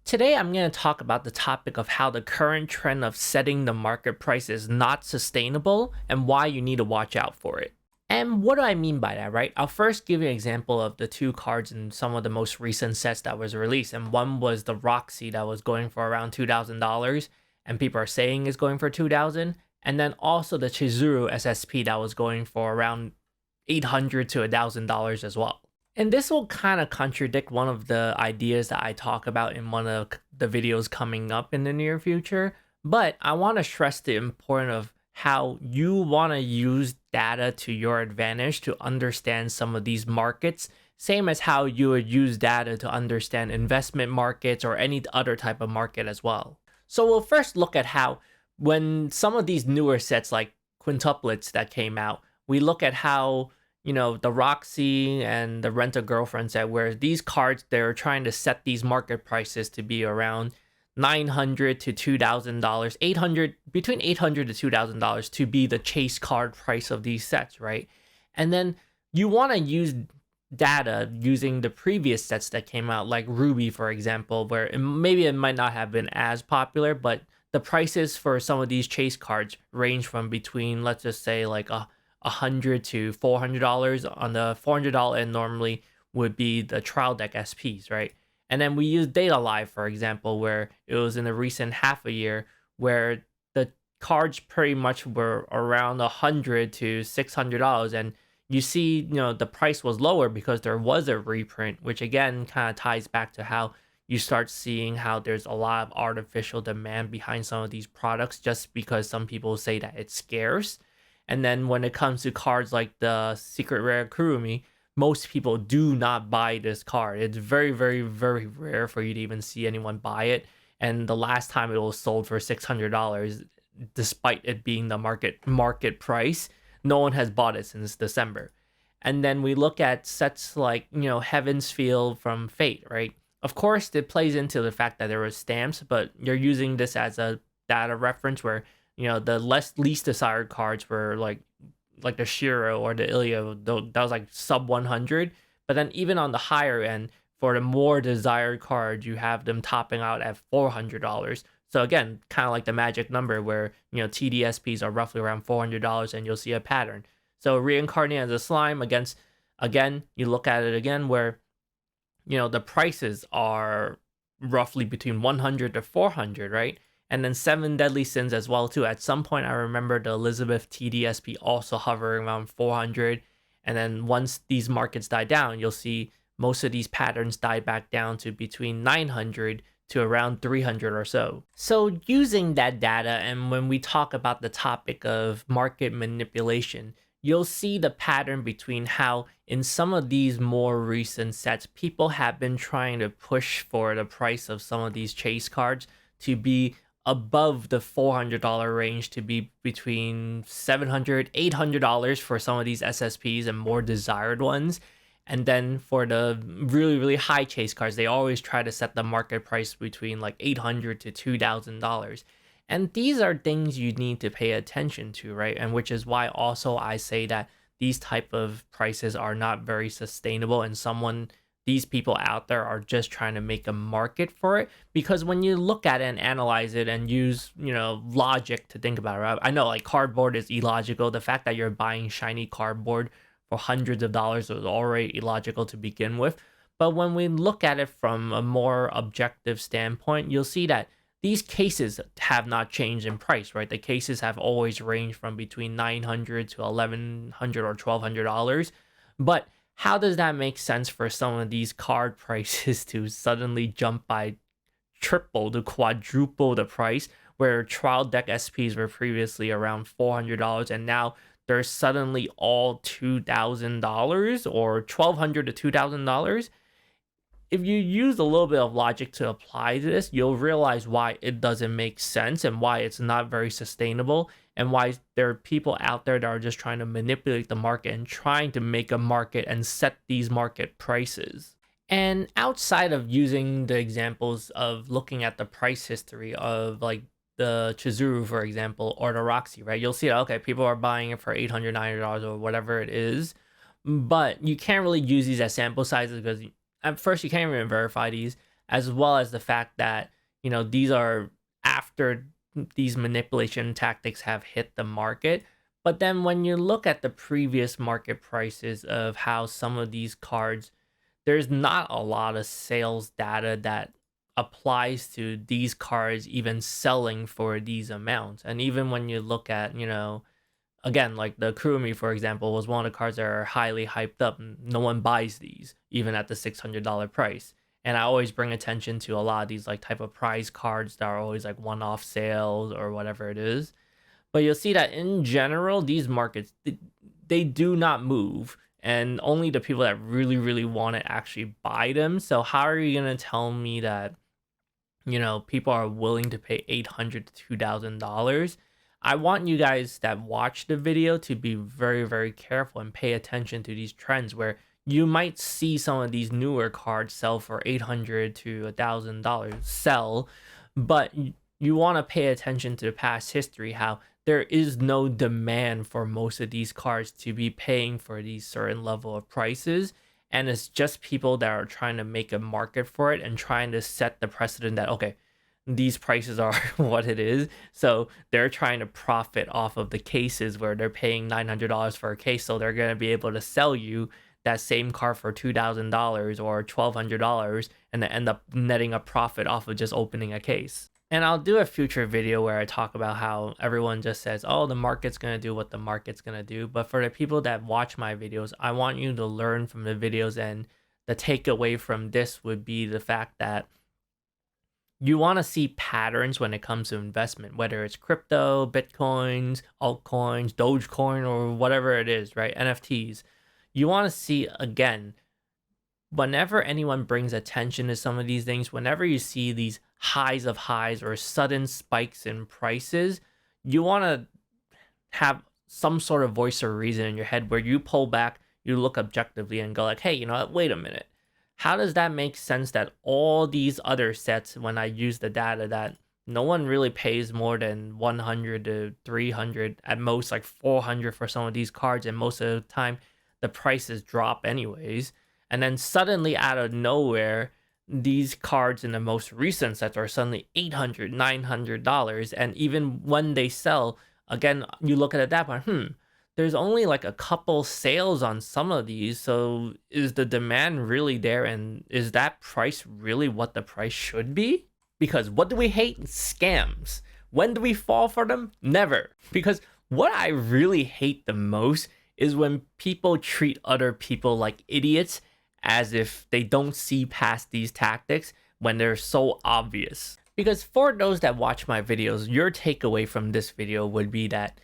Today, I'm going to talk about the topic of how the current trend of setting the market price is not sustainable and why you need to watch out for it. And what do I mean by that, right? I'll first give you an example of the two cards in some of the most recent sets that was released. And one was the Roxy that was going for around $2,000, and people are saying is going for $2,000. And then also the Chizuru SSP that was going for around $800 to $1,000 as well. And this will kind of contradict one of the ideas that I talk about in one of the videos coming up in the near future. But I want to stress the importance of how you want to use data to your advantage to understand some of these markets, same as how you would use data to understand investment markets or any other type of market as well. So we'll first look at how when some of these newer sets like quintuplets that came out, we look at how the Roxy and the Rent a Girlfriend set, where these cards, they're trying to set these market prices to be around $900 to $2,000, between $800 to $2,000 to be the chase card price of these sets, right? And then you want to use data using the previous sets that came out, like Ruby, for example, where maybe it might not have been as popular, but the prices for some of these chase cards range from between, let's just say, like $100 to $400. On the $400 end normally would be the trial deck SPs, right? And then we use Data Live, for example, where it was in the recent half a year where the cards pretty much were around $100 to $600. And you see, the price was lower because there was a reprint, which again kind of ties back to how you start seeing how there's a lot of artificial demand behind some of these products just because some people say that it's scarce. And then when it comes to cards like the Secret Rare Kurumi, most people do not buy this card. It's very, very, very rare for you to even see anyone buy it. And the last time it was sold for $600, despite it being the market price, no one has bought it since December. And then we look at sets like, Heaven's Field from Fate, right? Of course, it plays into the fact that there were stamps, but you're using this as a data reference where the least desired cards were like the Shiro or the Ilya, that was like sub 100. But then even on the higher end, for the more desired cards, you have them topping out at $400. So again, kind of like the magic number where, TDSPs are roughly around $400 and you'll see a pattern. So Reincarnate as a Slime again, you look at it again where, the prices are roughly between 100 to 400, right? And then Seven Deadly Sins as well too. At some point, I remember the Elizabeth TDSP also hovering around 400. And then once these markets die down, you'll see most of these patterns die back down to between 900 to around 300 or so. So using that data, and when we talk about the topic of market manipulation, you'll see the pattern between how in some of these more recent sets, people have been trying to push for the price of some of these chase cards to be above the $400 range, to be between $700, $800 for some of these SSPs and more desired ones. And then for the really, really high chase cards, they always try to set the market price between like $800 to $2,000. And these are things you need to pay attention to, right? And which is why also I say that these type of prices are not very sustainable, and these people out there are just trying to make a market for it. Because when you look at it and analyze it and use, logic to think about it, right? I know like cardboard is illogical. The fact that you're buying shiny cardboard for hundreds of dollars is already illogical to begin with. But when we look at it from a more objective standpoint, you'll see that these cases have not changed in price, right? The cases have always ranged from between $900 to $1,100 or $1,200. But how does that make sense for some of these card prices to suddenly jump by triple to quadruple the price, where trial deck SPs were previously around $400 and now they're suddenly all $2,000 or $1,200 to $2,000? If you use a little bit of logic to apply this, you'll realize why it doesn't make sense and why it's not very sustainable, and why there are people out there that are just trying to manipulate the market and trying to make a market and set these market prices. And outside of using the examples of looking at the price history of like the Chizuru, for example, or the Roxy, right? You'll see that, okay, people are buying it for $800, $900 or whatever it is. But you can't really use these as sample sizes because at first you can't even verify these. as well as the fact that, these are after these manipulation tactics have hit the market. But then when you look at the previous market prices of how some of these cards, there's not a lot of sales data that applies to these cards even selling for these amounts. And even when you look at, again, like the Kurumi, for example, was one of the cards that are highly hyped up. No one buys these, even at the $600 price. And I always bring attention to a lot of these like type of prize cards that are always like one-off sales or whatever it is. But you'll see that in general, these markets, they do not move. And only the people that really, really want to actually buy them. So how are you going to tell me that, people are willing to pay $800 to $2,000? I want you guys that watch the video to be very, very careful and pay attention to these trends where you might see some of these newer cards sell for $800 to $1,000 sell, but you want to pay attention to the past history, how there is no demand for most of these cards to be paying for these certain level of prices. And it's just people that are trying to make a market for it and trying to set the precedent that, okay, these prices are what it is. So they're trying to profit off of the cases where they're paying $900 for a case. So they're going to be able to sell you that same car for $2,000 or $1,200 and then end up netting a profit off of just opening a case. And I'll do a future video where I talk about how everyone just says, oh, the market's going to do what the market's going to do. But for the people that watch my videos, I want you to learn from the videos. And the takeaway from this would be the fact that you want to see patterns when it comes to investment, whether it's crypto, Bitcoins, altcoins, Dogecoin, or whatever it is, right? NFTs. You want to see, again, whenever anyone brings attention to some of these things, whenever you see these highs of highs or sudden spikes in prices, you want to have some sort of voice or reason in your head where you pull back, you look objectively and go like, hey, wait a minute. How does that make sense that all these other sets, when I use the data that no one really pays more than 100 to 300, at most like 400 for some of these cards, and most of the time the prices drop anyways. And then suddenly out of nowhere, these cards in the most recent sets are suddenly $800, $900. And even when they sell, again, you look at it that point, there's only like a couple sales on some of these. So is the demand really there? And is that price really what the price should be? Because what do we hate? Scams. When do we fall for them? Never. Because what I really hate the most is when people treat other people like idiots, as if they don't see past these tactics when they're so obvious. Because for those that watch my videos, your takeaway from this video would be that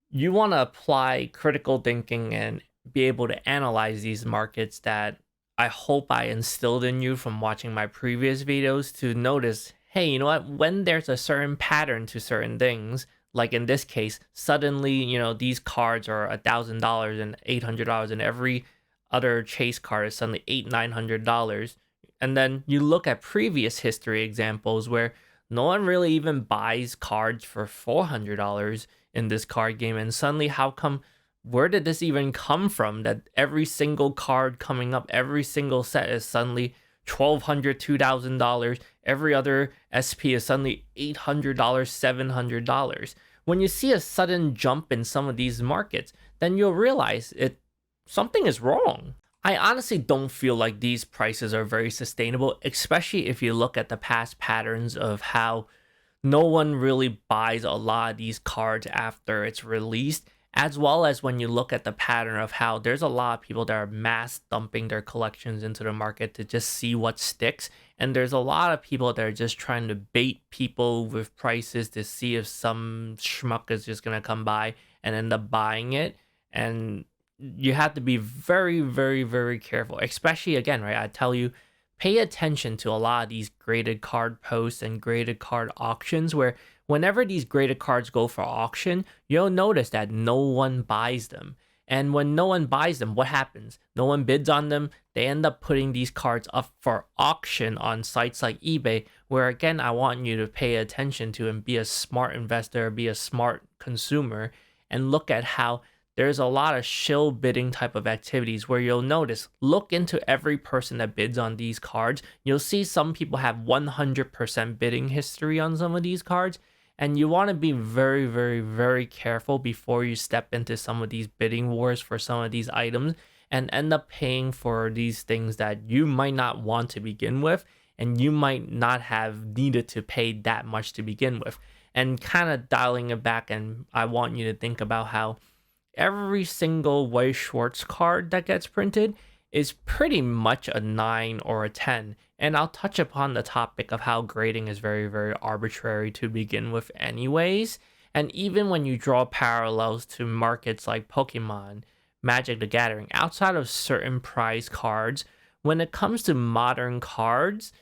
you want to apply critical thinking and be able to analyze these markets that I hope I instilled in you from watching my previous videos, to notice, hey, you know what? When there's a certain pattern to certain things, like in this case, suddenly, these cards are $1,000 and $800, and every other chase card is suddenly $800-$900. And then you look at previous history examples where no one really even buys cards for $400 in this card game, and suddenly where did this even come from, that every single card coming up, every single set is suddenly $1,200, $2,000. Every other SP is suddenly $800, $700. When you see a sudden jump in some of these markets, then you'll realize something is wrong. I honestly don't feel like these prices are very sustainable, especially if you look at the past patterns of how no one really buys a lot of these cards after it's released, as well as when you look at the pattern of how there's a lot of people that are mass dumping their collections into the market to just see what sticks. And there's a lot of people that are just trying to bait people with prices to see if some schmuck is just going to come by and end up buying it. And you have to be very, very, very careful, especially, again, right? I tell you, pay attention to a lot of these graded card posts and graded card auctions, where whenever these graded cards go for auction, you'll notice that no one buys them. And when no one buys them, what happens? No one bids on them. They end up putting these cards up for auction on sites like eBay, where, again, I want you to pay attention to and be a smart investor, be a smart consumer, and look at how there's a lot of shill bidding type of activities where you'll notice, look into every person that bids on these cards. You'll see some people have 100% bidding history on some of these cards. And you want to be very, very, very careful before you step into some of these bidding wars for some of these items and end up paying for these things that you might not want to begin with, and you might not have needed to pay that much to begin with. And kind of dialing it back, and I want you to think about how every single Weiss Schwarz card that gets printed is pretty much a 9 or a 10. And I'll touch upon the topic of how grading is very, very arbitrary to begin with anyways. And even when you draw parallels to markets like Pokemon, Magic the Gathering, outside of certain prize cards, when it comes to modern cards,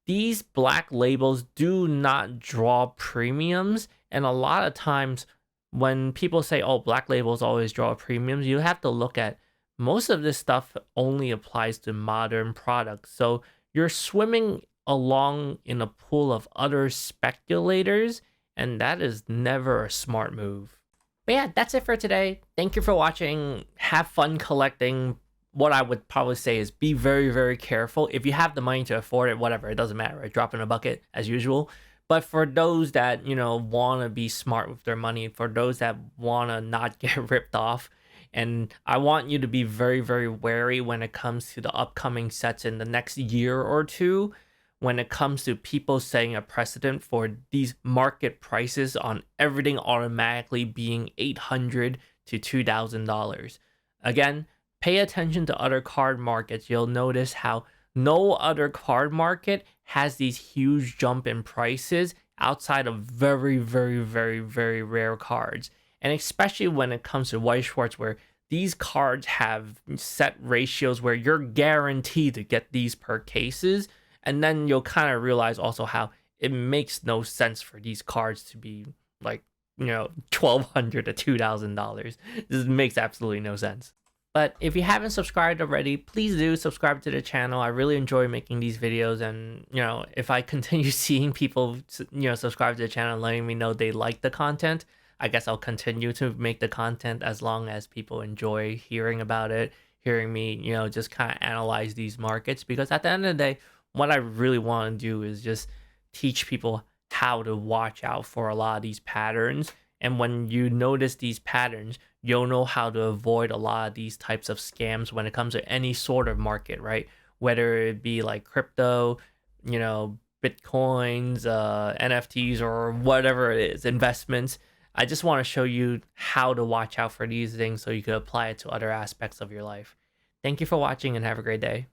these black labels do not draw premiums. And a lot of times when people say, oh, black labels always draw premiums, you have to look at most of this stuff only applies to modern products. So you're swimming along in a pool of other speculators, and that is never a smart move. But yeah, that's it for today. Thank you for watching. Have fun collecting. What I would probably say is be very, very careful. If you have the money to afford it, whatever, it doesn't matter. Right? Drop in a bucket as usual. But for those that, want to be smart with their money, for those that want to not get ripped off, and I want you to be very, very wary when it comes to the upcoming sets in the next year or two, when it comes to people setting a precedent for these market prices on everything automatically being $800 to $2,000. Again, pay attention to other card markets. You'll notice how no other card market has these huge jump in prices outside of very, very, very, very rare cards. And especially when it comes to Weiss Schwarz, where these cards have set ratios where you're guaranteed to get these per cases. And then you'll kind of realize also how it makes no sense for these cards to be like, $1,200 to $2,000. This makes absolutely no sense. But if you haven't subscribed already, please do subscribe to the channel. I really enjoy making these videos. And, if I continue seeing people, subscribe to the channel and letting me know they like the content, I guess I'll continue to make the content as long as people enjoy hearing about it, hearing me, just kind of analyze these markets. Because at the end of the day, what I really want to do is just teach people how to watch out for a lot of these patterns. And when you notice these patterns, you'll know how to avoid a lot of these types of scams when it comes to any sort of market, right? Whether it be like crypto, Bitcoins, NFTs, or whatever it is, investments. I just want to show you how to watch out for these things so you can apply it to other aspects of your life. Thank you for watching and have a great day.